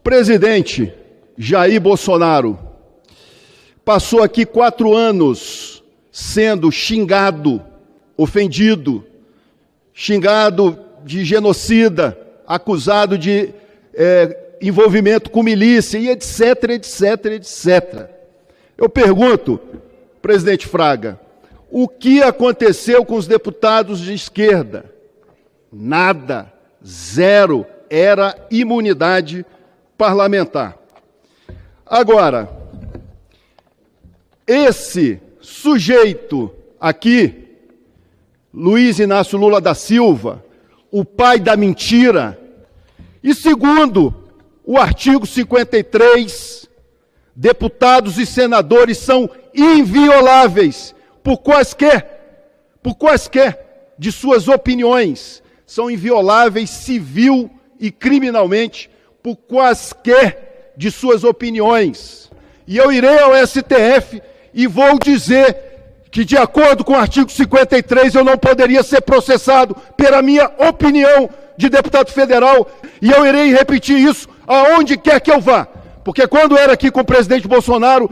presidente Jair Bolsonaro passou aqui 4 anos sendo xingado, ofendido, xingado de genocida, acusado de envolvimento com milícia e etc, etc, etc. Eu pergunto, presidente Fraga, o que aconteceu com os deputados de esquerda? Nada, zero, era imunidade parlamentar. Agora, esse sujeito aqui, Luiz Inácio Lula da Silva, o pai da mentira, e segundo o artigo 53, deputados e senadores são invioláveis por quaisquer de suas opiniões, são invioláveis civil e criminalmente por quaisquer de suas opiniões. E eu irei ao STF e vou dizer que, de acordo com o artigo 53, eu não poderia ser processado pela minha opinião de deputado federal, e eu irei repetir isso aonde quer que eu vá, porque quando era aqui com o presidente Bolsonaro,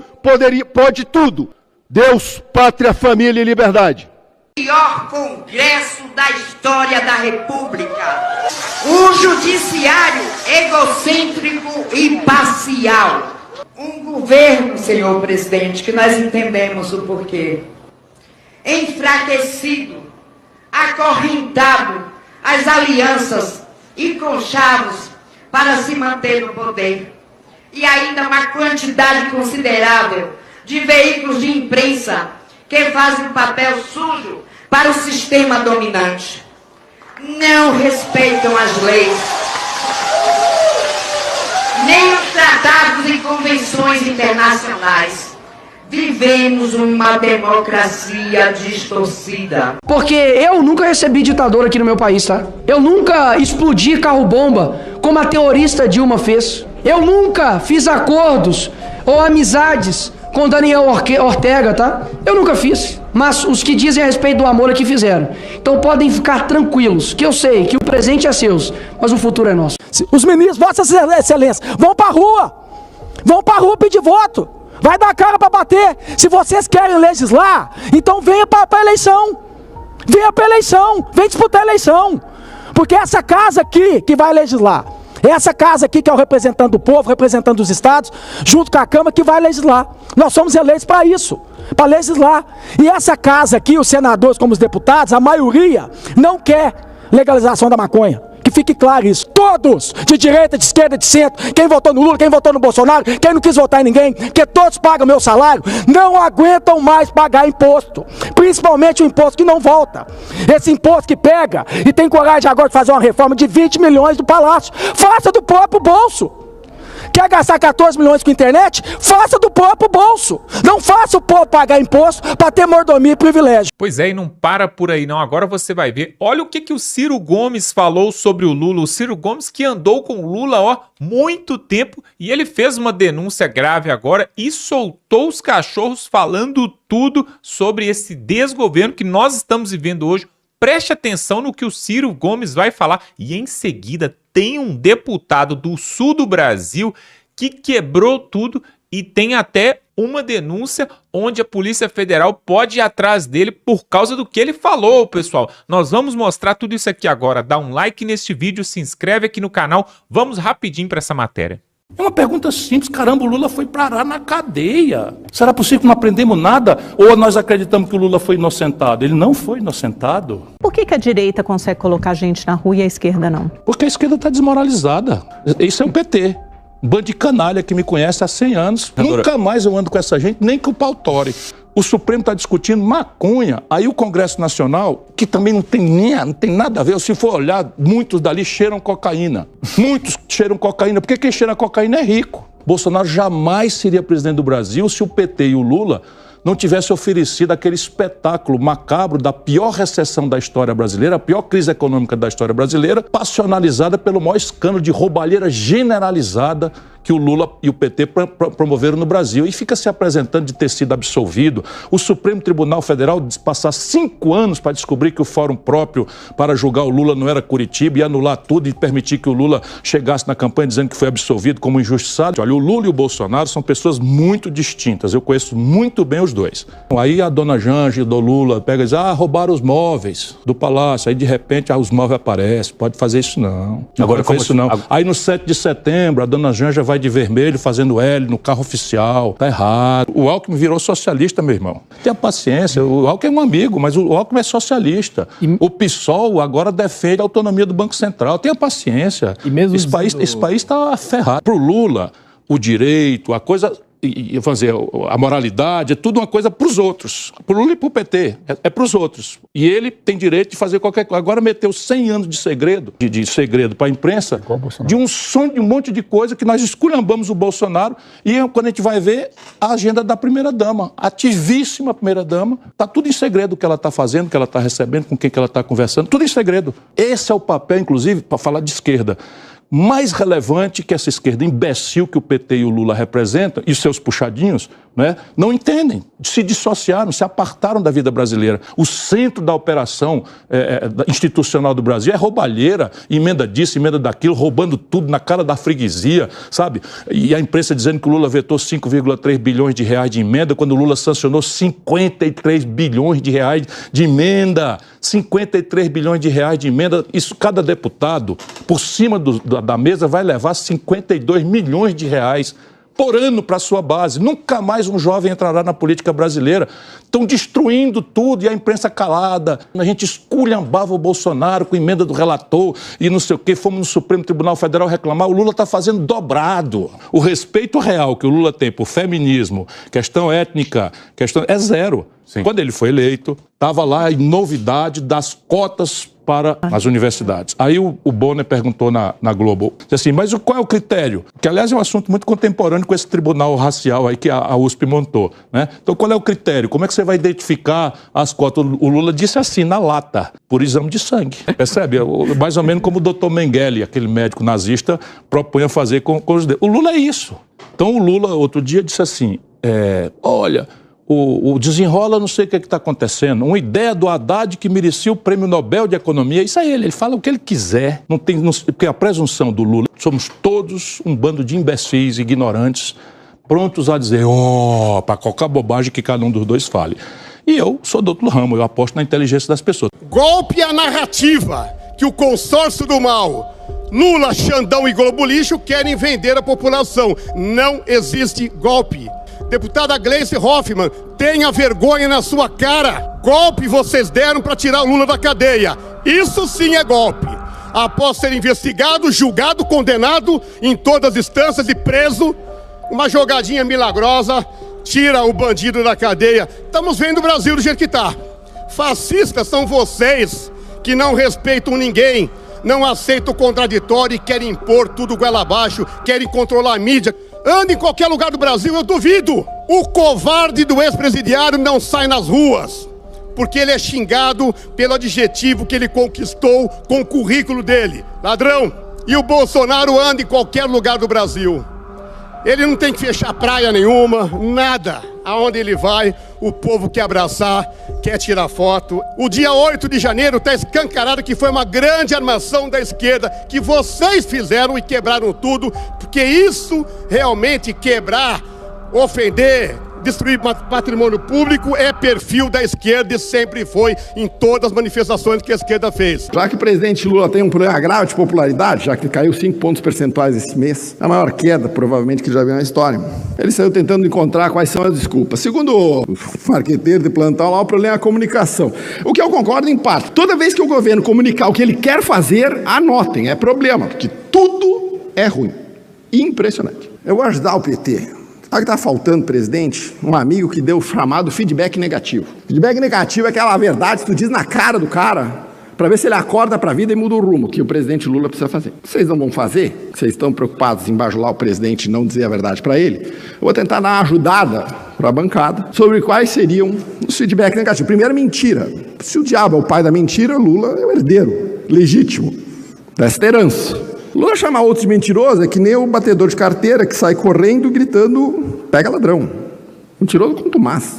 pode tudo. Deus, pátria, família e liberdade. Pior congresso da história da República. Um judiciário egocêntrico e parcial. Um governo, senhor presidente, que nós entendemos o porquê, enfraquecido, acorrentado às alianças e conchavos para se manter no poder. E ainda uma quantidade considerável de veículos de imprensa que fazem um papel sujo para o sistema dominante. Não respeitam as leis, nem os tratados e convenções internacionais. Vivemos uma democracia distorcida. Porque eu nunca recebi ditador aqui no meu país, tá? Eu nunca explodi carro-bomba como a terrorista Dilma fez. Eu nunca fiz acordos ou amizades com Daniel Ortega, tá? Eu nunca fiz. Mas os que dizem a respeito do amor é que fizeram. Então podem ficar tranquilos, que eu sei que o presente é seu, mas o futuro é nosso. Os ministros, vossas excelências, vão pra rua! Vão pra rua pedir voto! Vai dar cara para bater. Se vocês querem legislar, então venha para a eleição. Venha para a eleição. Vem disputar a eleição. Porque essa casa aqui que vai legislar, essa casa aqui que é o representante do povo, representante dos estados, junto com a Câmara que vai legislar. Nós somos eleitos para isso, para legislar. E essa casa aqui, os senadores como os deputados, a maioria não quer legalização da maconha. Que fique claro isso. Todos, de direita, de esquerda, de centro, quem votou no Lula, quem votou no Bolsonaro, quem não quis votar em ninguém, que todos pagam meu salário, não aguentam mais pagar imposto. Principalmente o imposto que não volta. Esse imposto que pega e tem coragem agora de fazer uma reforma de 20 milhões do Palácio. Faça do próprio bolso. Quer gastar 14 milhões com internet? Faça do próprio bolso. Não faça o povo pagar imposto para ter mordomia e privilégio. Pois é, e não para por aí não. Agora você vai ver. Olha o que o Ciro Gomes falou sobre o Lula. O Ciro Gomes que andou com o Lula, ó, muito tempo. E ele fez uma denúncia grave agora e soltou os cachorros falando tudo sobre esse desgoverno que nós estamos vivendo hoje. Preste atenção no que o Ciro Gomes vai falar. E em seguida tem um deputado do sul do Brasil que quebrou tudo e tem até uma denúncia onde a Polícia Federal pode ir atrás dele por causa do que ele falou, pessoal. Nós vamos mostrar tudo isso aqui agora. Dá um like neste vídeo, se inscreve aqui no canal. Vamos rapidinho para essa matéria. É uma pergunta simples, caramba, o Lula foi parar na cadeia. Será possível que não aprendemos nada? Ou nós acreditamos que o Lula foi inocentado? Ele não foi inocentado. Por que a direita consegue colocar gente na rua e a esquerda não? Porque a esquerda está desmoralizada. Isso é o PT. Um bando de canalha que me conhece há 100 anos. Nunca mais eu ando com essa gente, nem com o pau tore. O Supremo está discutindo maconha. Aí o Congresso Nacional, que também não tem nada a ver, se for olhar, muitos dali cheiram cocaína. Muitos cheiram cocaína, porque quem cheira cocaína é rico. Bolsonaro jamais seria presidente do Brasil se o PT e o Lula não tivessem oferecido aquele espetáculo macabro da pior recessão da história brasileira, a pior crise econômica da história brasileira, passionalizada pelo maior escândalo de roubalheira generalizada que o Lula e o PT promoveram no Brasil. E fica se apresentando de ter sido absolvido. O Supremo Tribunal Federal passar 5 anos para descobrir que o fórum próprio para julgar o Lula não era Curitiba e anular tudo e permitir que o Lula chegasse na campanha dizendo que foi absolvido como injustiçado. Olha, o Lula e o Bolsonaro são pessoas muito distintas. Eu conheço muito bem os dois. Aí a dona Janja do Lula pega e diz, roubaram os móveis do palácio. Aí de repente os móveis aparecem. Pode fazer isso não. Agora não faz isso não. Aí no 7 de setembro a dona Janja vai de vermelho fazendo L no carro oficial. Tá errado. O Alckmin virou socialista, meu irmão. Tenha paciência. O Alckmin é um amigo, mas o Alckmin é socialista. O PSOL agora defende a autonomia do Banco Central. Tenha paciência. E mesmo esse país está ferrado. Pro Lula, o direito, a coisa... a moralidade, é tudo uma coisa para os outros. Para o Lula e para o PT, é para os outros. E ele tem direito de fazer qualquer coisa. Agora meteu 100 anos de segredo para a imprensa, de um sonho, de um monte de coisa que nós esculhambamos o Bolsonaro e quando a gente vai ver a agenda da primeira-dama, ativíssima primeira-dama, está tudo em segredo o que ela está fazendo, o que ela está recebendo, com quem que ela está conversando, tudo em segredo. Esse é o papel, inclusive, para falar de esquerda, mais relevante que essa esquerda imbecil que o PT e o Lula representam, e seus puxadinhos, né, não entendem, se dissociaram, se apartaram da vida brasileira. O centro da operação institucional do Brasil é roubalheira, emenda disso, emenda daquilo, roubando tudo na cara da freguesia, sabe? E a imprensa dizendo que o Lula vetou 5,3 bilhões de reais de emenda, quando o Lula sancionou 53 bilhões de reais de emenda. 53 bilhões de reais de emenda. Isso, cada deputado, por cima da mesa, vai levar 52 milhões de reais por ano para a sua base. Nunca mais um jovem entrará na política brasileira. Estão destruindo tudo e a imprensa calada. A gente esculhambava o Bolsonaro com emenda do relator e não sei o quê. Fomos no Supremo Tribunal Federal reclamar. O Lula está fazendo dobrado. O respeito real que o Lula tem por feminismo, questão étnica, é zero. Sim. Quando ele foi eleito, estava lá a novidade das cotas para as universidades. Aí o Bonner perguntou na Globo, disse assim, mas qual é o critério? Que, aliás, é um assunto muito contemporâneo com esse tribunal racial aí que a USP montou, né? Então, qual é o critério? Como é que você vai identificar as cotas? O Lula disse assim, na lata, por exame de sangue. Percebe? Mais ou menos como o Dr. Mengele, aquele médico nazista, propunha fazer com os dedos. O Lula é isso. Então, o Lula, outro dia, disse assim, olha... O desenrola, não sei o que está acontecendo. Uma ideia do Haddad que merecia o Prêmio Nobel de Economia. Isso é ele fala o que ele quiser. Porque a presunção do Lula, somos todos um bando de imbecis, ignorantes, prontos a dizer, para qualquer bobagem que cada um dos dois fale. E eu sou do outro ramo, eu aposto na inteligência das pessoas. Golpe à narrativa que o consórcio do mal, Lula, Xandão e Globo Lixo querem vender à população. Não existe golpe. Deputada Gleice Hoffmann, tenha vergonha na sua cara. Golpe vocês deram para tirar o Lula da cadeia. Isso sim é golpe. Após ser investigado, julgado, condenado em todas as instâncias e preso, uma jogadinha milagrosa tira o bandido da cadeia. Estamos vendo o Brasil do jeito que está. Fascistas são vocês que não respeitam ninguém, não aceitam o contraditório e querem impor tudo goela abaixo, querem controlar a mídia. Anda em qualquer lugar do Brasil, eu duvido. O covarde do ex-presidiário não sai nas ruas, porque ele é xingado pelo adjetivo que ele conquistou com o currículo dele. Ladrão. E o Bolsonaro anda em qualquer lugar do Brasil. Ele não tem que fechar praia nenhuma, nada. Aonde ele vai, o povo quer abraçar, quer tirar foto. O dia 8 de janeiro está escancarado que foi uma grande armação da esquerda, que vocês fizeram e quebraram tudo, porque isso realmente quebrar, ofender, destruir patrimônio público é perfil da esquerda e sempre foi em todas as manifestações que a esquerda fez. Já que o presidente Lula tem um problema grave de popularidade, já que ele caiu 5 pontos percentuais esse mês, a maior queda provavelmente que já viu na história, ele saiu tentando encontrar quais são as desculpas. Segundo o marqueteiro de plantão lá, o problema é a comunicação. O que eu concordo em parte. Toda vez que o governo comunicar o que ele quer fazer, anotem, é problema, porque tudo é ruim. Impressionante. Eu vou ajudar o PT. Sabe o que está faltando, presidente? Um amigo que deu o chamado feedback negativo. Feedback negativo é aquela verdade que tu diz na cara do cara para ver se ele acorda para a vida e muda o rumo, que o presidente Lula precisa fazer. Vocês não vão fazer? Vocês estão preocupados em bajular o presidente e não dizer a verdade para ele? Eu vou tentar dar uma ajudada para a bancada sobre quais seriam os feedback negativos. Primeiro, mentira. Se o diabo é o pai da mentira, Lula é o herdeiro legítimo desta herança. Lula chamar outros de mentiroso é que nem o batedor de carteira que sai correndo gritando, pega ladrão. Mentiroso contumaz.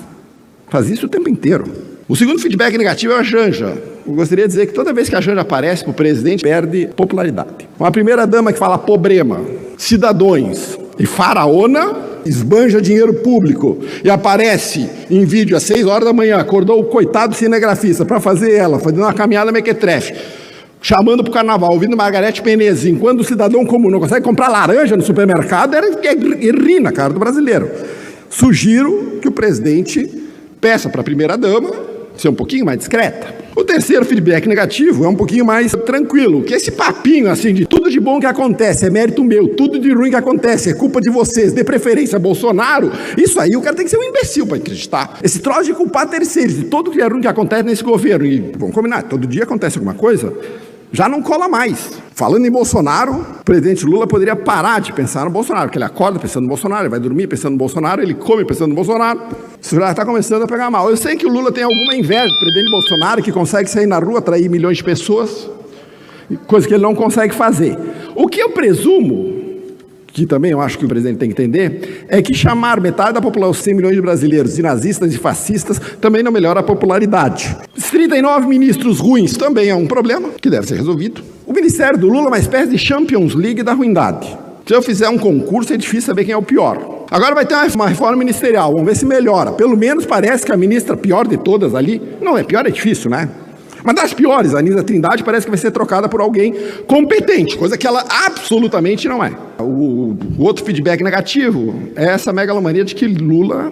Faz isso o tempo inteiro. O segundo feedback negativo é a Janja. Eu gostaria de dizer que toda vez que a Janja aparece para o presidente, perde popularidade. Uma primeira-dama que fala problema, cidadãos e faraona, esbanja dinheiro público e aparece em vídeo às 6 horas da manhã, acordou o coitado cinegrafista para fazer ela, fazendo uma caminhada mequetrefe, chamando para o carnaval, ouvindo Margarete Menezes, enquanto o cidadão comum não consegue comprar laranja no supermercado, é rir na cara do brasileiro. Sugiro que o presidente peça para a primeira-dama ser um pouquinho mais discreta. O terceiro feedback negativo é um pouquinho mais tranquilo, que esse papinho assim de tudo de bom que acontece é mérito meu, tudo de ruim que acontece é culpa de vocês, de preferência Bolsonaro, isso aí o cara tem que ser um imbecil para acreditar. Esse troço de culpar terceiros, de tudo que é ruim que acontece nesse governo, e vamos combinar, todo dia acontece alguma coisa, já não cola mais. Falando em Bolsonaro, o presidente Lula poderia parar de pensar no Bolsonaro, porque ele acorda pensando no Bolsonaro, ele vai dormir pensando no Bolsonaro, ele come pensando no Bolsonaro. Isso já está começando a pegar mal. Eu sei que o Lula tem alguma inveja do presidente Bolsonaro, que consegue sair na rua, atrair milhões de pessoas, coisa que ele não consegue fazer. O que eu presumo, que também eu acho que o presidente tem que entender, é que chamar metade da população, 100 milhões de brasileiros, de nazistas e fascistas, também não melhora a popularidade. Os 39 ministros ruins também é um problema, que deve ser resolvido. O ministério do Lula é uma espécie de Champions League da ruindade. Se eu fizer um concurso, é difícil saber quem é o pior. Agora vai ter uma reforma ministerial, vamos ver se melhora. Pelo menos parece que a ministra pior de todas ali, não é pior, é difícil, né? Mas das piores, a Anísia Trindade parece que vai ser trocada por alguém competente, coisa que ela absolutamente não é. O outro feedback negativo é essa megalomania de que Lula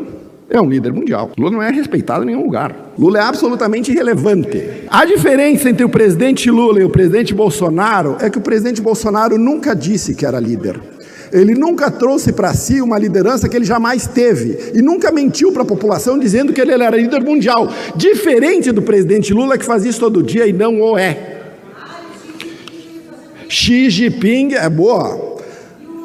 é um líder mundial. Lula não é respeitado em nenhum lugar. Lula é absolutamente irrelevante. A diferença entre o presidente Lula e o presidente Bolsonaro é que o presidente Bolsonaro nunca disse que era líder. Ele nunca trouxe para si uma liderança que ele jamais teve e nunca mentiu para a população dizendo que ele era líder mundial, diferente do presidente Lula, que faz isso todo dia e não o é. Xi Jinping é boa.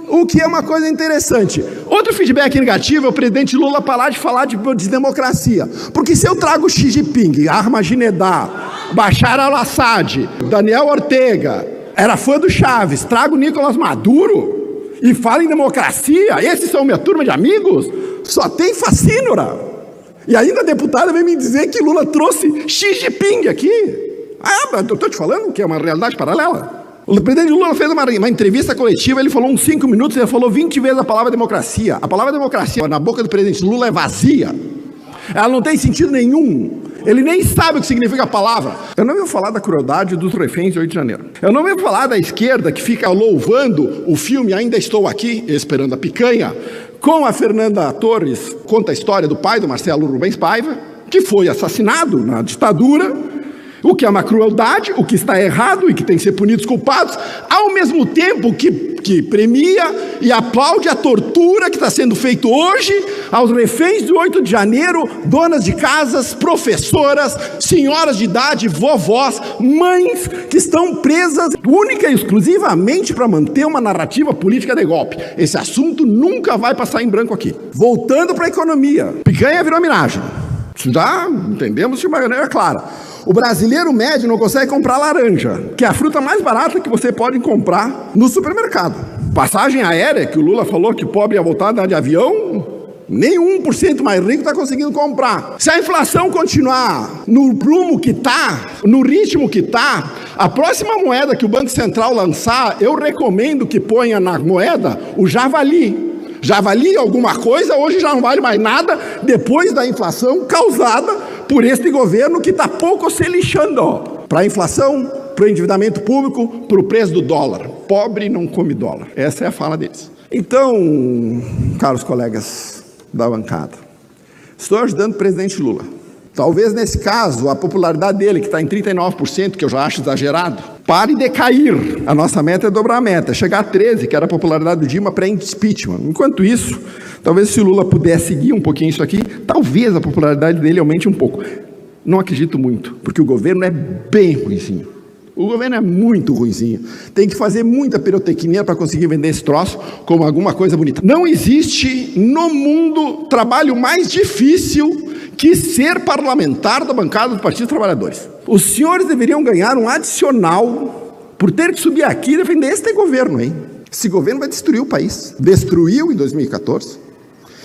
O que é uma coisa interessante. Outro feedback negativo é o presidente Lula parar de falar de democracia. Porque se eu trago Xi Jinping, Ahmadinejad, Bashar al-Assad, Daniel Ortega, era fã do Chaves, trago Nicolás Maduro e fala em democracia, esses são minha turma de amigos, só tem facínora. E ainda a deputada vem me dizer que Lula trouxe Xi Jinping aqui. Ah, eu estou te falando que é uma realidade paralela. O presidente Lula fez uma entrevista coletiva, ele falou uns 5 minutos, ele falou 20 vezes a palavra democracia. A palavra democracia na boca do presidente Lula é vazia. Ela não tem sentido nenhum. Ele nem sabe o que significa a palavra. Eu não vou falar da crueldade dos reféns de 8 de janeiro. Eu não vou falar da esquerda que fica louvando o filme Ainda Estou Aqui, Esperando a Picanha, com a Fernanda Torres, conta a história do pai do Marcelo Rubens Paiva, que foi assassinado na ditadura, o que é uma crueldade, o que está errado e que tem que ser punidos culpados, ao mesmo tempo que premia e aplaude a tortura que está sendo feita hoje aos reféns de 8 de janeiro, donas de casas, professoras, senhoras de idade, vovós, mães que estão presas única e exclusivamente para manter uma narrativa política de golpe. Esse assunto nunca vai passar em branco aqui. Voltando para a economia, picanha virou homenagem. Isso já entendemos de uma maneira clara. O brasileiro médio não consegue comprar laranja, que é a fruta mais barata que você pode comprar no supermercado. Passagem aérea, que o Lula falou que pobre ia voltar a andar de avião, nem 1% mais rico está conseguindo comprar. Se a inflação continuar no rumo que está, no ritmo que está, a próxima moeda que o Banco Central lançar, eu recomendo que ponha na moeda o javali. Já valia alguma coisa, hoje já não vale mais nada, depois da inflação causada por este governo que está pouco se lixando para a inflação, para o endividamento público, para o preço do dólar. Pobre não come dólar. Essa é a fala deles. Então, caros colegas da bancada, estou ajudando o presidente Lula. Talvez nesse caso, a popularidade dele, que está em 39%, que eu já acho exagerado, pare de cair. A nossa meta é dobrar a meta, chegar a 13%, que era a popularidade do Dilma pré-impeachment. Enquanto isso, talvez se o Lula pudesse seguir um pouquinho isso aqui, talvez a popularidade dele aumente um pouco. Não acredito muito, porque o governo é bem ruinzinho. O governo é muito ruinzinho. Tem que fazer muita pirotecnia para conseguir vender esse troço como alguma coisa bonita. Não existe no mundo trabalho mais difícil que ser parlamentar da bancada do Partido dos Trabalhadores. Os senhores deveriam ganhar um adicional por ter que subir aqui e defender este governo, hein? Esse governo vai destruir o país. Destruiu em 2014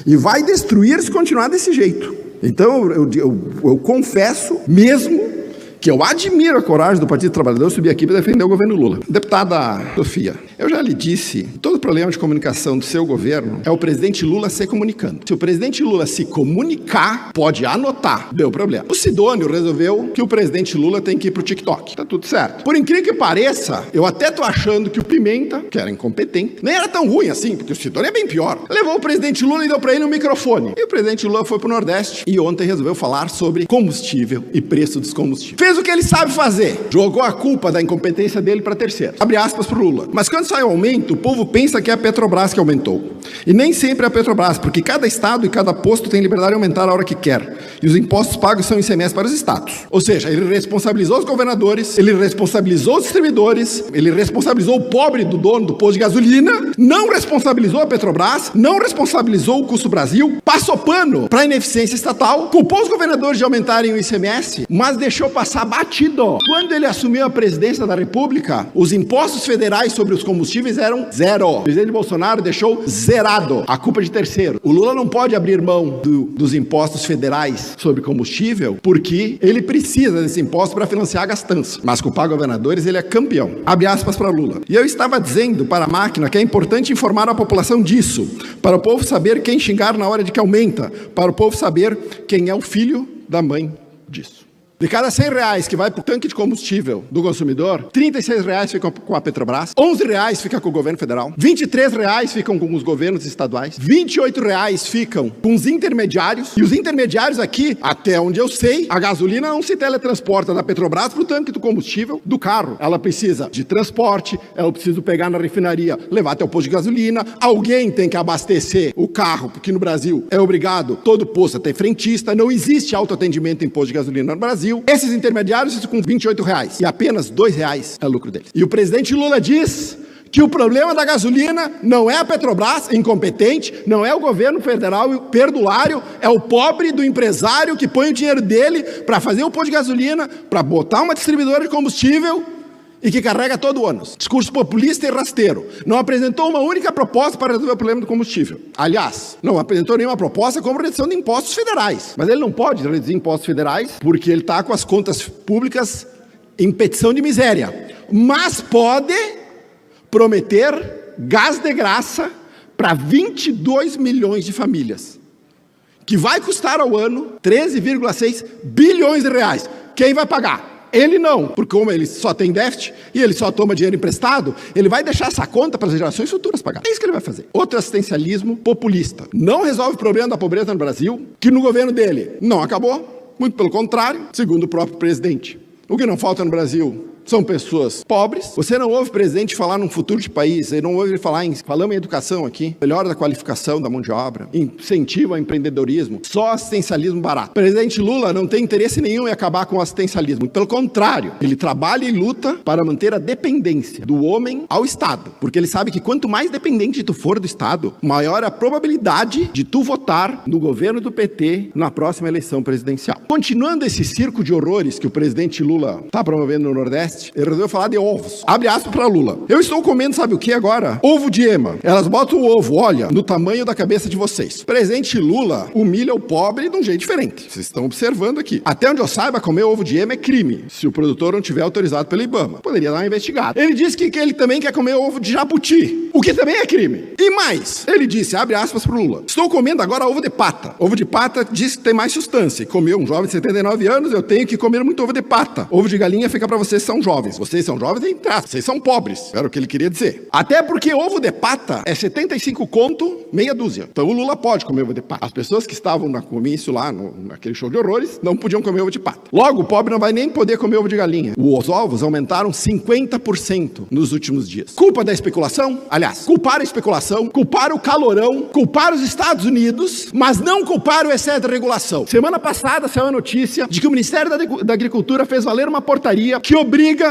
e vai destruir se continuar desse jeito. Então, eu confesso mesmo que eu admiro a coragem do Partido Trabalhador subir aqui para defender o governo Lula. Deputada Sofia, eu já lhe disse, todo problema de comunicação do seu governo é o presidente Lula se comunicando. Se o presidente Lula se comunicar, pode anotar, deu problema. O Sidônio resolveu que o presidente Lula tem que ir pro TikTok. Tá tudo certo. Por incrível que pareça, eu até tô achando que o Pimenta, que era incompetente, nem era tão ruim assim, porque o Sidônio é bem pior. Levou o presidente Lula e deu para ele um microfone. E o presidente Lula foi pro Nordeste e ontem resolveu falar sobre combustível e preço dos combustíveis. Fez o que ele sabe fazer. Jogou a culpa da incompetência dele para terceiro. Abre aspas pro Lula. Mas quando sai o aumento, o povo pensa que é a Petrobras que aumentou. E nem sempre é a Petrobras, porque cada estado e cada posto tem liberdade de aumentar a hora que quer. E os impostos pagos são ICMS para os estados. Ou seja, ele responsabilizou os governadores, ele responsabilizou os distribuidores, ele responsabilizou o pobre do dono do posto de gasolina, não responsabilizou a Petrobras, não responsabilizou o Custo Brasil, passou pano para a ineficiência estatal, culpou os governadores de aumentarem o ICMS, mas deixou passar batido. Quando ele assumiu a presidência da República, os impostos federais sobre os combustíveis eram zero. O presidente Bolsonaro deixou zerado. A culpa de terceiro. O Lula não pode abrir mão dos impostos federais sobre combustível, porque ele precisa desse imposto para financiar a gastança. Mas culpar governadores, ele é campeão. Abre aspas para Lula. E eu estava dizendo para a máquina que é importante informar a população disso, para o povo saber quem xingar na hora de que aumenta, para o povo saber quem é o filho da mãe disso. De cada R$100 que vai para o tanque de combustível do consumidor, R$36 ficam com a Petrobras, R$11 fica com o governo federal, R$23 ficam com os governos estaduais, R$28 ficam com os intermediários, e os intermediários aqui, até onde eu sei, a gasolina não se teletransporta da Petrobras para o tanque do combustível do carro. Ela precisa de transporte, ela precisa pegar na refinaria, levar até o posto de gasolina, alguém tem que abastecer o carro, porque no Brasil é obrigado todo posto a ter frentista, não existe autoatendimento em posto de gasolina no Brasil. Esses intermediários ficam com R$28 e apenas R$2 é lucro deles. E o presidente Lula diz que o problema da gasolina não é a Petrobras, incompetente, não é o governo federal perdulário, é o pobre do empresário que põe o dinheiro dele para fazer um posto de gasolina, para botar uma distribuidora de combustível e que carrega todo o ônus. Discurso populista e rasteiro. Não apresentou uma única proposta para resolver o problema do combustível. Aliás, não apresentou nenhuma proposta como redução de impostos federais. Mas ele não pode reduzir impostos federais porque ele está com as contas públicas em petição de miséria. Mas pode prometer gás de graça para 22 milhões de famílias, que vai custar ao ano 13,6 bilhões de reais. Quem vai pagar? Ele não, porque como ele só tem déficit e ele só toma dinheiro emprestado, ele vai deixar essa conta para as gerações futuras pagar. É isso que ele vai fazer. Outro assistencialismo populista. Não resolve o problema da pobreza no Brasil, que no governo dele não acabou, muito pelo contrário, segundo o próprio presidente. O que não falta no Brasil são pessoas pobres. Você não ouve o presidente falar num futuro de país, você não ouve ele falar falamos em educação aqui, melhora da qualificação da mão de obra, incentivo ao empreendedorismo, só assistencialismo barato. O presidente Lula não tem interesse nenhum em acabar com o assistencialismo, pelo contrário, ele trabalha e luta para manter a dependência do homem ao Estado, porque ele sabe que quanto mais dependente tu for do Estado, maior a probabilidade de tu votar no governo do PT na próxima eleição presidencial. Continuando esse circo de horrores que o presidente Lula está promovendo no Nordeste, ele resolveu falar de ovos. Abre aspas para Lula. Eu estou comendo, sabe o que agora? Ovo de ema. Elas botam o ovo, olha, no tamanho da cabeça de vocês. O presidente Lula humilha o pobre de um jeito diferente. Vocês estão observando aqui. Até onde eu saiba, comer ovo de ema é crime, se o produtor não tiver autorizado pelo IBAMA. Poderia dar uma investigada. Ele disse que ele também quer comer ovo de jabuti, o que também é crime. E mais, ele disse, abre aspas para Lula, estou comendo agora ovo de pata. Ovo de pata diz que tem mais substância. Comeu um jovem de 79 anos, eu tenho que comer muito ovo de pata. Ovo de galinha fica para vocês que são jovens. Vocês são jovens, vocês são pobres. Era o que ele queria dizer. Até porque ovo de pata é 75 conto, meia dúzia. Então o Lula pode comer ovo de pata. As pessoas que estavam no comício lá, naquele show de horrores, não podiam comer ovo de pata. Logo, o pobre não vai nem poder comer ovo de galinha. Os ovos aumentaram 50% nos últimos dias. Culpa da especulação? Aliás, culpar a especulação, culpar o calorão, culpar os Estados Unidos, mas não culpar o excesso de regulação. Semana passada saiu a notícia de que o Ministério da Agricultura fez valer uma portaria que obriga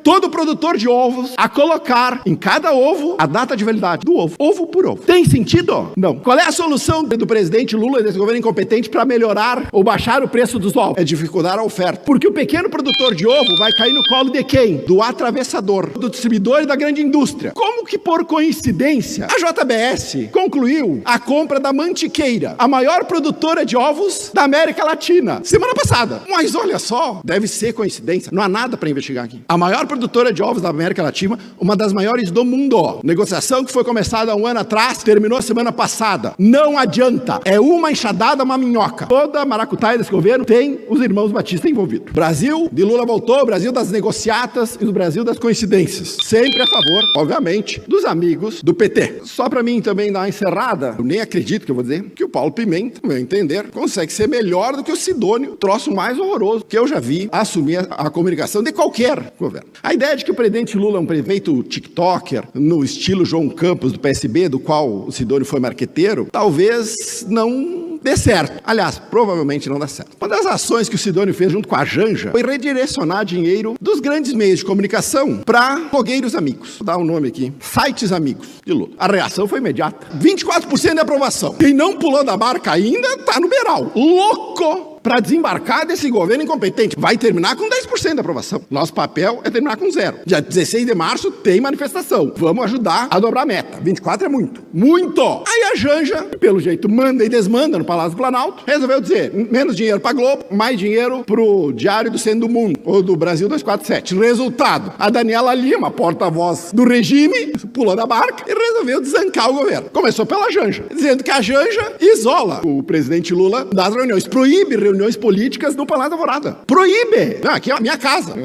todo produtor de ovos a colocar em cada ovo a data de validade do ovo, ovo por ovo. Tem sentido? Não. Qual é a solução do presidente Lula e desse governo incompetente para melhorar ou baixar o preço dos ovos? É dificultar a oferta. Porque o pequeno produtor de ovo vai cair no colo de quem? Do atravessador, do distribuidor e da grande indústria. Como que, por coincidência, a JBS concluiu a compra da Mantiqueira, a maior produtora de ovos da América Latina, semana passada. Mas olha só, deve ser coincidência. Não há nada para investigar aqui. A maior produtora de ovos da América Latina, uma das maiores do mundo. Negociação que foi começada há um ano atrás, terminou semana passada. Não adianta. É uma enxadada, uma minhoca. Toda a maracutaia desse governo tem os irmãos Batista envolvidos. Brasil de Lula voltou, Brasil das negociatas e do Brasil das coincidências. Sempre a favor, obviamente, dos amigos do PT. Só para mim também dar uma encerrada, eu nem acredito que eu vou dizer, que o Paulo Pimenta, no meu entender, consegue ser melhor do que o Sidônio, troço mais horroroso que eu já vi assumir a comunicação de qualquer governo. A ideia de que o presidente Lula é um prefeito tiktoker, no estilo João Campos do PSB, do qual o Sidônio foi marqueteiro, talvez não dê certo. Aliás, provavelmente não dá certo. Uma das ações que o Sidônio fez junto com a Janja foi redirecionar dinheiro dos grandes meios de comunicação para blogueiros amigos. Vou dar um nome aqui. Sites amigos de Lula. A reação foi imediata. 24% de aprovação. Quem não pulou da barca ainda tá no beiral. Louco para desembarcar desse governo incompetente. Vai terminar com 10% de aprovação. Nosso papel é terminar com 0. Dia 16 de março tem manifestação. Vamos ajudar a dobrar a meta. 24 é muito. Muito! Aí a Janja, pelo jeito, manda e desmanda no Palácio do Planalto, resolveu dizer, menos dinheiro para Globo, mais dinheiro pro Diário do Centro do Mundo, ou do Brasil 247. Resultado, a Daniela Lima, porta-voz do regime, pulou da barca e resolveu desancar o governo. Começou pela Janja, dizendo que a Janja isola o presidente Lula das reuniões, proíbe reuniões políticas no Palácio da Alvorada. Proíbe! Não, aqui é a minha casa.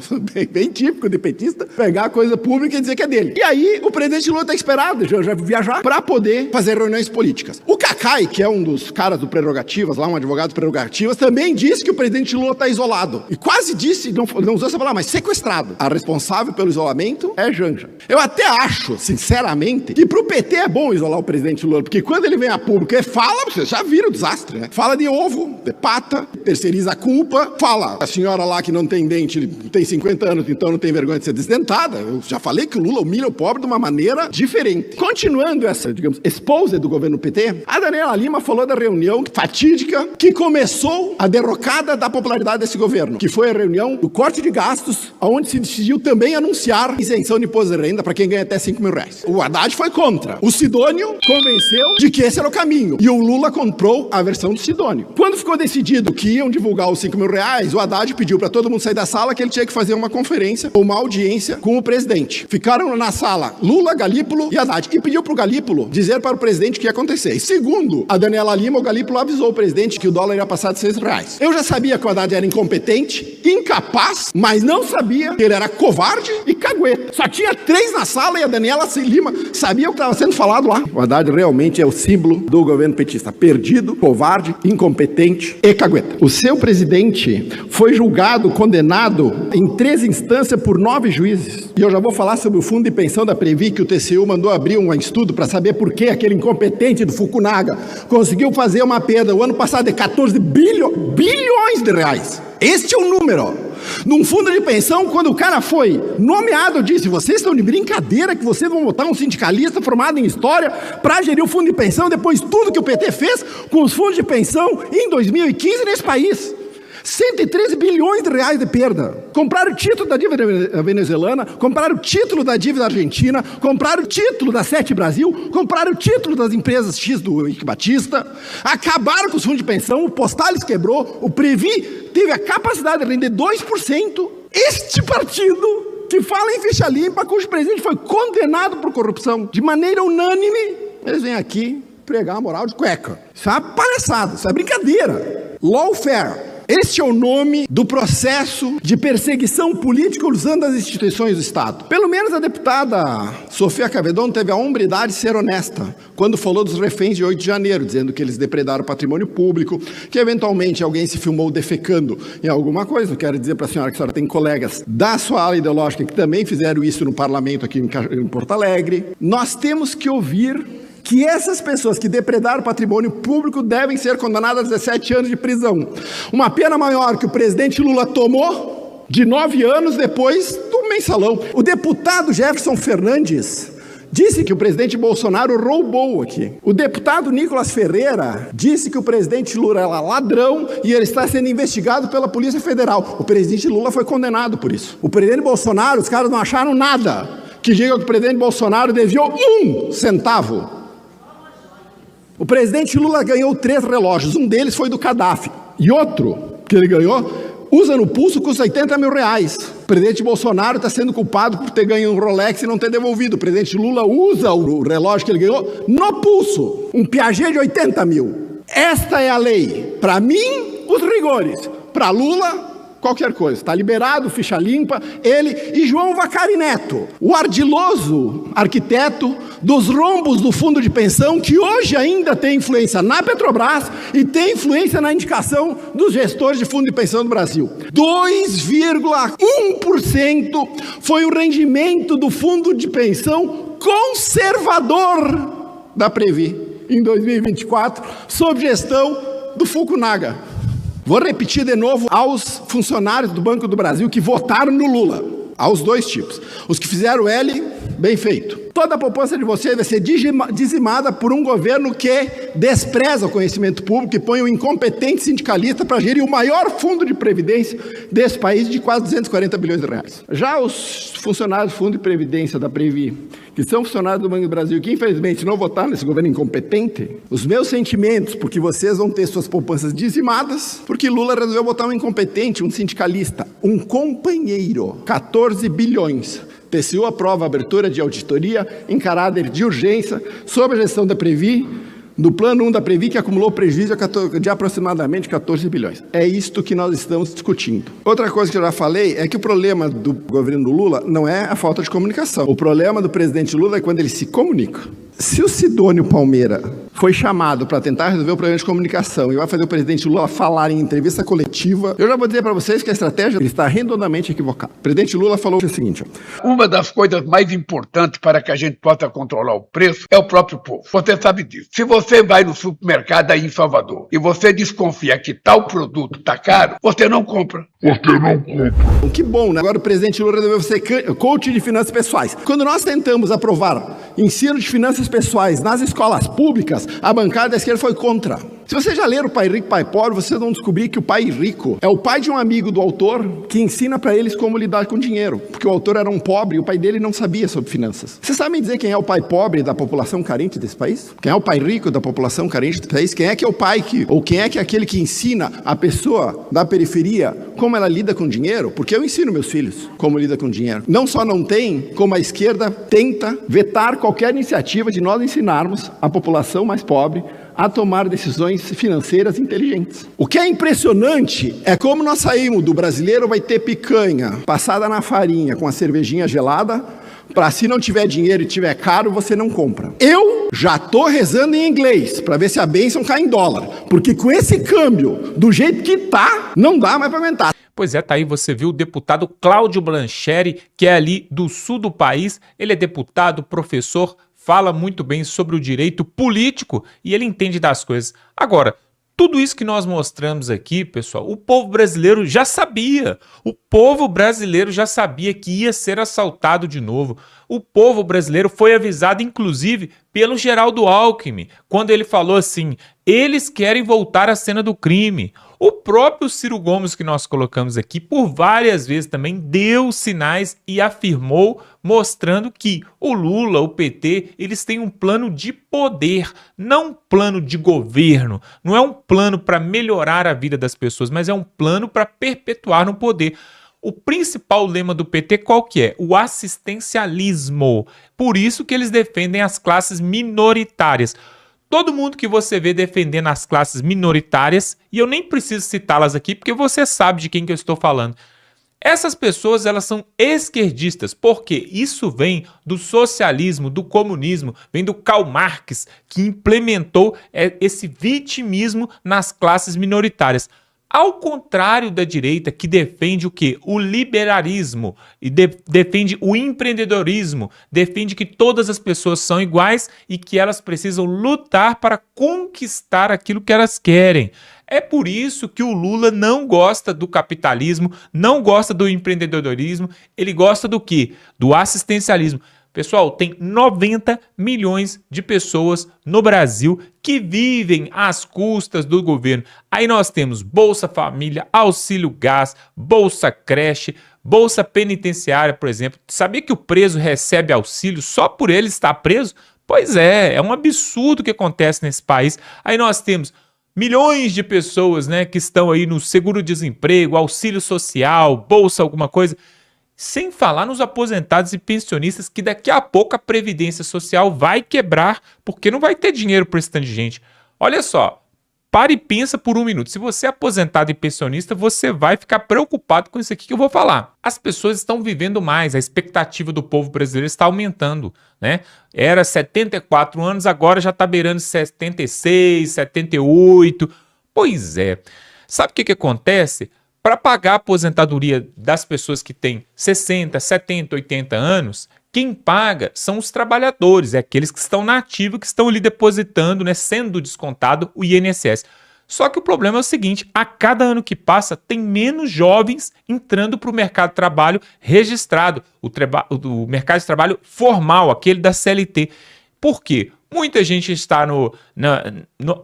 Bem típico de petista, pegar a coisa pública e dizer que é dele. E aí, o presidente Lula está esperado, já viajar, para poder fazer reuniões políticas. O Cacai, que é um dos caras do Prerrogativas, lá um advogado do Prerrogativas, também disse que o presidente Lula está isolado. E quase disse, não usou essa palavra, mas sequestrado. A responsável pelo isolamento é Janja. Eu até acho, sinceramente, que pro PT é bom isolar o presidente Lula, porque quando ele vem a público e fala, você já vira o desastre, né? Fala de ovo, de pata, terceiriza a culpa, fala, a senhora lá que não tem dente, tem 50 anos, então não tem vergonha de ser desdentada. Eu já falei que o Lula humilha o pobre de uma maneira diferente. Continuando essa, digamos, expose do governo PT, a Daniela Lima falou da reunião fatídica que começou a derrocada da popularidade desse governo, que foi a reunião do corte de gastos, onde se decidiu também anunciar isenção de imposto de renda para quem ganha até 5 mil reais. O Haddad foi contra. O Sidônio convenceu de que esse era o caminho. E o Lula comprou a versão do Sidônio. Quando ficou decidido que iam divulgar os 5 mil reais, o Haddad pediu para todo mundo sair da sala que ele tinha que fazer uma conferência ou uma audiência com o presidente. Ficaram na sala Lula, Galípolo e Haddad. E pediu para o Galípolo dizer para o presidente o que ia acontecer. E segundo a Daniela Lima, o Galípolo avisou o presidente que o dólar ia passar de 6 reais. Eu já sabia que o Haddad era incompetente, incapaz, mas não sabia que ele era covarde e cagueta. Só tinha 3 na sala e a Daniela Lima sabia o que estava sendo falado lá. O Haddad realmente é o símbolo do governo petista. Perdido, covarde, incompetente e cagueta. O seu presidente foi julgado, condenado em 3 instâncias por 9 juízes. E eu já vou falar sobre o fundo de pensão da Previ, que o TCU mandou abrir um estudo para saber por que aquele incompetente do Fukunaga conseguiu fazer uma perda o ano passado de 14 bilhões de reais. Este é o número. Num fundo de pensão, quando o cara foi nomeado, eu disse, vocês estão de brincadeira que vocês vão botar um sindicalista formado em história para gerir o fundo de pensão depois de tudo que o PT fez com os fundos de pensão em 2015 nesse país. 113 bilhões de reais de perda. Compraram o título da dívida venezuelana, compraram o título da dívida argentina, compraram o título da Sete Brasil, compraram o título das empresas X do Henrique Batista, acabaram com os fundos de pensão, o Postales quebrou, o Previ teve a capacidade de render 2%. Este partido que fala em ficha limpa, cujo presidente foi condenado por corrupção de maneira unânime, eles vêm aqui pregar a moral de cueca. Isso é uma palhaçada, isso é brincadeira. Lawfare. Este é o nome do processo de perseguição política usando as instituições do Estado. Pelo menos a deputada Sofia Cavedon teve a hombridade de ser honesta quando falou dos reféns de 8 de janeiro, dizendo que eles depredaram o patrimônio público, que eventualmente alguém se filmou defecando em alguma coisa. Eu quero dizer para a senhora que a senhora tem colegas da sua ala ideológica que também fizeram isso no parlamento aqui em Porto Alegre. Nós temos que ouvir que essas pessoas que depredaram o patrimônio público devem ser condenadas a 17 anos de prisão. Uma pena maior que o presidente Lula tomou de 9 anos depois do mensalão. O deputado Jefferson Fernandes disse que o presidente Bolsonaro roubou aqui. O deputado Nicolas Ferreira disse que o presidente Lula era ladrão e ele está sendo investigado pela Polícia Federal. O presidente Lula foi condenado por isso. O presidente Bolsonaro, os caras não acharam nada que diga que o presidente Bolsonaro desviou 1 centavo. O presidente Lula ganhou 3 relógios. Um deles foi do Gaddafi. E outro que ele ganhou, usa no pulso, custa R$80 mil. O presidente Bolsonaro está sendo culpado por ter ganho um Rolex e não ter devolvido. O presidente Lula usa o relógio que ele ganhou no pulso. Um Piaget de 80 mil. Esta é a lei. Para mim, os rigores. Para Lula, qualquer coisa. Está liberado, ficha limpa. Ele e João Vacari Neto, o ardiloso arquiteto dos rombos do fundo de pensão, que hoje ainda tem influência na Petrobras e tem influência na indicação dos gestores de fundo de pensão do Brasil. 2,1% foi o rendimento do fundo de pensão conservador da Previ em 2024, sob gestão do Fukunaga. Vou repetir de novo aos funcionários do Banco do Brasil que votaram no Lula, aos 2 tipos. Os que fizeram L, bem feito. Toda a poupança de vocês vai ser dizimada por um governo que despreza o conhecimento público e põe um incompetente sindicalista para gerir o maior fundo de previdência desse país de quase 240 bilhões de reais. Já os funcionários do Fundo de Previdência da Previ, que são funcionários do Banco do Brasil, que infelizmente não votaram nesse governo incompetente, os meus sentimentos, porque vocês vão ter suas poupanças dizimadas, porque Lula resolveu botar um incompetente, um sindicalista, um companheiro, 14 bilhões. TCU aprova a abertura de auditoria em caráter de urgência sobre a gestão da Previ, no plano 1 da Previ, que acumulou prejuízo de aproximadamente 14 bilhões. É isto que nós estamos discutindo. Outra coisa que eu já falei é que o problema do governo do Lula não é a falta de comunicação. O problema do presidente Lula é quando ele se comunica. Se o Sidônio Palmeira foi chamado para tentar resolver o problema de comunicação e vai fazer o presidente Lula falar em entrevista coletiva, eu já vou dizer para vocês que a estratégia está redondamente equivocada. O presidente Lula falou o seguinte: uma das coisas mais importantes para que a gente possa controlar o preço é o próprio povo. Você sabe disso. Se você vai no supermercado aí em Salvador e você desconfia que tal produto está caro, você não compra. Que bom, né? Agora o presidente Lula resolveu ser coach de finanças pessoais. Quando nós tentamos aprovar ensino de finanças pessoais nas escolas públicas, a bancada da esquerda foi contra. Se vocês já leram Pai Rico, Pai Pobre, vocês vão descobrir que o pai rico é o pai de um amigo do autor que ensina para eles como lidar com dinheiro, porque o autor era um pobre e o pai dele não sabia sobre finanças. Vocês sabem dizer quem é o pai pobre da população carente desse país? Quem é o pai rico da população carente desse país? Quem é que é o pai ou quem é que é aquele que ensina a pessoa da periferia como ela lida com dinheiro? Porque eu ensino meus filhos como lida com dinheiro. Não só não tem, como a esquerda tenta vetar qualquer iniciativa de nós ensinarmos a população mais pobre a tomar decisões financeiras inteligentes. O que é impressionante é como nós saímos do brasileiro vai ter picanha passada na farinha com a cervejinha gelada, para se não tiver dinheiro e tiver caro, você não compra. Eu já estou rezando em inglês, para ver se a bênção cai em dólar, porque com esse câmbio, do jeito que tá, não dá mais para aguentar. Pois é, tá aí, você viu o deputado Cláudio Blancheri, que é ali do sul do país. Ele é deputado, professor, fala muito bem sobre o direito político e ele entende das coisas. Agora, tudo isso que nós mostramos aqui, pessoal, o povo brasileiro já sabia. O povo brasileiro já sabia que ia ser assaltado de novo. O povo brasileiro foi avisado, inclusive, pelo Geraldo Alckmin, quando ele falou assim: eles querem voltar à cena do crime. O próprio Ciro Gomes, que nós colocamos aqui, por várias vezes também deu sinais e afirmou, mostrando que o Lula, o PT, eles têm um plano de poder, não um plano de governo. Não é um plano para melhorar a vida das pessoas, mas é um plano para perpetuar no poder. O principal lema do PT qual que é? O assistencialismo. Por isso que eles defendem as classes minoritárias. Todo mundo que você vê defendendo as classes minoritárias, e eu nem preciso citá-las aqui porque você sabe de quem que eu estou falando. Essas pessoas, elas são esquerdistas, porque isso vem do socialismo, do comunismo, vem do Karl Marx, que implementou esse vitimismo nas classes minoritárias. Ao contrário da direita, que defende o quê? O liberalismo, e defende o empreendedorismo, defende que todas as pessoas são iguais e que elas precisam lutar para conquistar aquilo que elas querem. É por isso que o Lula não gosta do capitalismo, não gosta do empreendedorismo, ele gosta do quê? Do assistencialismo. Pessoal, tem 90 milhões de pessoas no Brasil que vivem às custas do governo. Aí nós temos Bolsa Família, Auxílio Gás, Bolsa Creche, Bolsa Penitenciária, por exemplo. Sabia que o preso recebe auxílio só por ele estar preso? Pois é um absurdo o que acontece nesse país. Aí nós temos milhões de pessoas, né, que estão aí no seguro-desemprego, auxílio social, bolsa alguma coisa. Sem falar nos aposentados e pensionistas, que daqui a pouco a Previdência Social vai quebrar, porque não vai ter dinheiro para esse tanto de gente. Olha só, para e pensa por um minuto. Se você é aposentado e pensionista, você vai ficar preocupado com isso aqui que eu vou falar. As pessoas estão vivendo mais, a expectativa do povo brasileiro está aumentando, né? Era 74 anos, agora já está beirando 76, 78. Pois é. Sabe o que acontece? Para pagar a aposentadoria das pessoas que têm 60, 70, 80 anos, quem paga são os trabalhadores, aqueles que estão na ativa, que estão ali depositando, né, sendo descontado o INSS. Só que o problema é o seguinte, a cada ano que passa tem menos jovens entrando para o mercado de trabalho registrado, o mercado de trabalho formal, aquele da CLT. Por quê? Muita gente está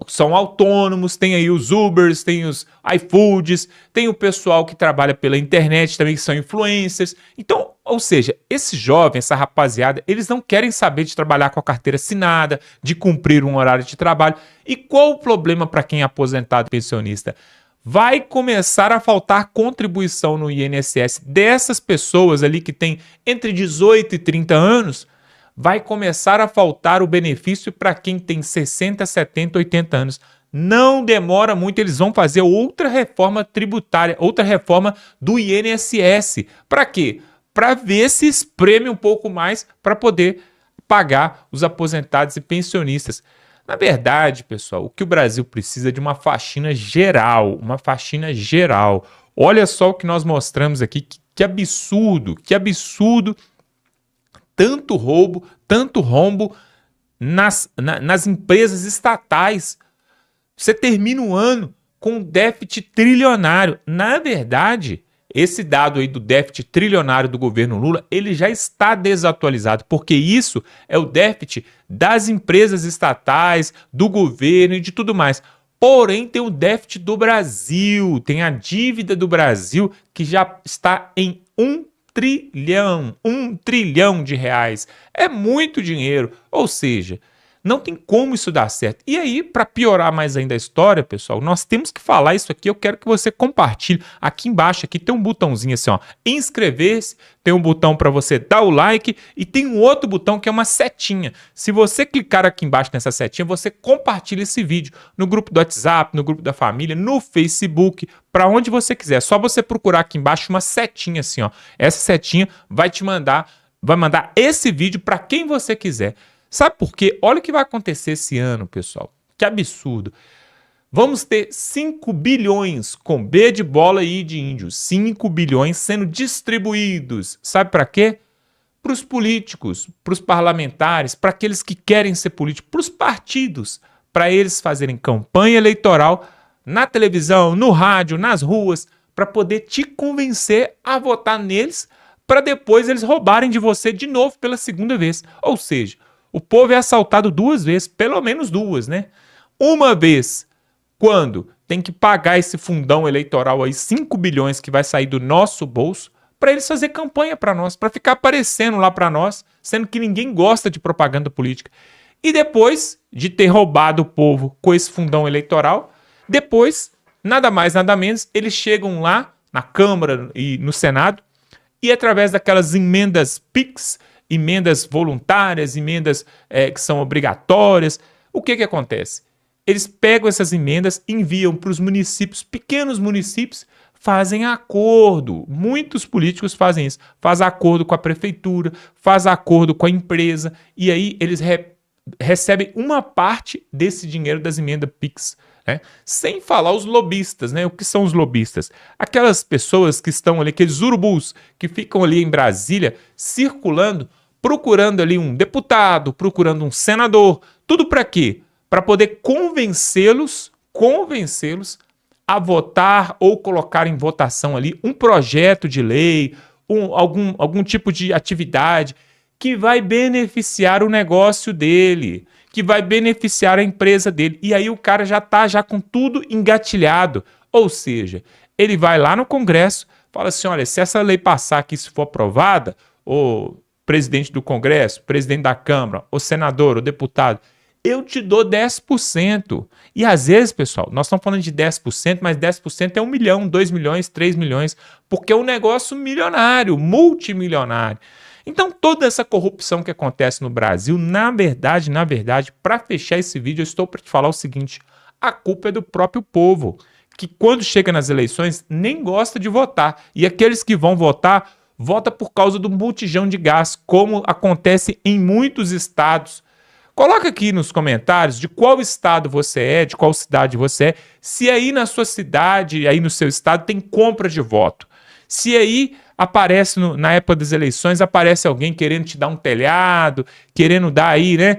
são autônomos, tem aí os Ubers, tem os iFoods, tem o pessoal que trabalha pela internet também, que são influencers. Então, ou seja, esse jovem, essa rapaziada, eles não querem saber de trabalhar com a carteira assinada, de cumprir um horário de trabalho. E qual o problema para quem é aposentado e pensionista? Vai começar a faltar contribuição no INSS dessas pessoas ali que têm entre 18 e 30 anos, vai começar a faltar o benefício para quem tem 60, 70, 80 anos. Não demora muito, eles vão fazer outra reforma tributária, outra reforma do INSS. Para quê? Para ver se espreme um pouco mais para poder pagar os aposentados e pensionistas. Na verdade, pessoal, o que o Brasil precisa é de uma faxina geral, Olha só o que nós mostramos aqui, que absurdo, tanto rombo nas empresas estatais. Você termina o ano com um déficit trilionário. Na verdade, esse dado aí do déficit trilionário do governo Lula, ele já está desatualizado, porque isso é o déficit das empresas estatais, do governo e de tudo mais. Porém, tem o déficit do Brasil, tem a dívida do Brasil que já está em 1 trilhão de reais. É muito dinheiro. Ou seja, não tem como isso dar certo. E aí, para piorar mais ainda a história, pessoal, nós temos que falar isso aqui. Eu quero que você compartilhe. Aqui embaixo aqui tem um botãozinho assim, ó, inscrever-se, tem um botão para você dar o like e tem um outro botão que é uma setinha. Se você clicar aqui embaixo nessa setinha, você compartilha esse vídeo no grupo do WhatsApp, no grupo da família, no Facebook, para onde você quiser. É só você procurar aqui embaixo uma setinha assim, ó. Essa setinha vai mandar esse vídeo para quem você quiser. Sabe por quê? Olha o que vai acontecer esse ano, pessoal. Que absurdo. Vamos ter 5 bilhões com B de bola e I de índio. 5 bilhões sendo distribuídos. Sabe para quê? Para os políticos, para os parlamentares, para aqueles que querem ser políticos, para os partidos, para eles fazerem campanha eleitoral na televisão, no rádio, nas ruas, para poder te convencer a votar neles, para depois eles roubarem de você de novo pela segunda vez. Ou seja, o povo é assaltado 2 vezes, pelo menos 2, né? Uma vez, quando tem que pagar esse fundão eleitoral aí, 5 bilhões que vai sair do nosso bolso, para eles fazer campanha para nós, para ficar aparecendo lá para nós, sendo que ninguém gosta de propaganda política. E depois de ter roubado o povo com esse fundão eleitoral, depois, nada mais, nada menos, eles chegam lá na Câmara e no Senado e através daquelas emendas PIX, emendas voluntárias, emendas que são obrigatórias, o que acontece? Eles pegam essas emendas, enviam para os municípios, pequenos municípios, fazem acordo. Muitos políticos fazem isso. Faz acordo com a prefeitura, faz acordo com a empresa, e aí eles recebem uma parte desse dinheiro das emendas PIX. Né? Sem falar os lobistas, né? O que são os lobistas? Aquelas pessoas que estão ali, aqueles urubus que ficam ali em Brasília, circulando, procurando ali um deputado, procurando um senador, tudo para quê? Para poder convencê-los a votar ou colocar em votação ali um projeto de lei, algum tipo de atividade que vai beneficiar o negócio dele, que vai beneficiar a empresa dele. E aí o cara já está com tudo engatilhado. Ou seja, ele vai lá no Congresso, fala assim, olha, se essa lei passar aqui, se for aprovada, o presidente do Congresso, presidente da Câmara, o senador, o deputado, eu te dou 10%. E às vezes, pessoal, nós estamos falando de 10%, mas 10% é 1 milhão, 2 milhões, 3 milhões, porque é um negócio milionário, multimilionário. Então, toda essa corrupção que acontece no Brasil, na verdade, para fechar esse vídeo, eu estou para te falar o seguinte, a culpa é do próprio povo, que quando chega nas eleições, nem gosta de votar. E aqueles que vão votar, vota por causa do botijão de gás, como acontece em muitos estados. Coloca aqui nos comentários de qual estado você é, de qual cidade você é, se aí na sua cidade, aí no seu estado tem compra de voto. Se aí aparece, na época das eleições, aparece alguém querendo te dar um telhado, querendo dar aí, né,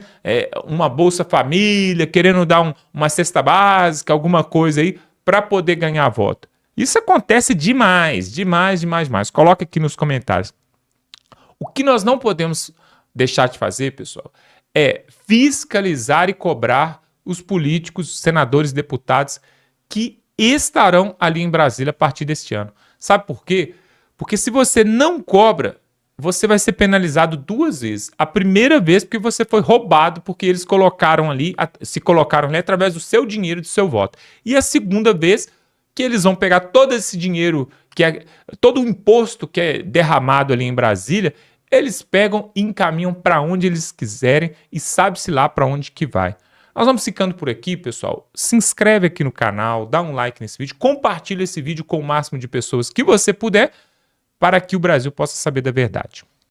uma Bolsa Família, querendo dar uma cesta básica, alguma coisa aí, para poder ganhar voto. Isso acontece demais. Coloca aqui nos comentários. O que nós não podemos deixar de fazer, pessoal, é fiscalizar e cobrar os políticos, senadores, deputados que estarão ali em Brasília a partir deste ano. Sabe por quê? Porque se você não cobra, você vai ser penalizado 2 vezes. A primeira vez porque você foi roubado, porque eles se colocaram ali através do seu dinheiro, do seu voto. E a segunda vez que eles vão pegar todo esse dinheiro, todo o imposto que é derramado ali em Brasília, eles pegam e encaminham para onde eles quiserem e sabe-se lá para onde que vai. Nós vamos ficando por aqui, pessoal. Se inscreve aqui no canal, dá um like nesse vídeo, compartilha esse vídeo com o máximo de pessoas que você puder, para que o Brasil possa saber da verdade.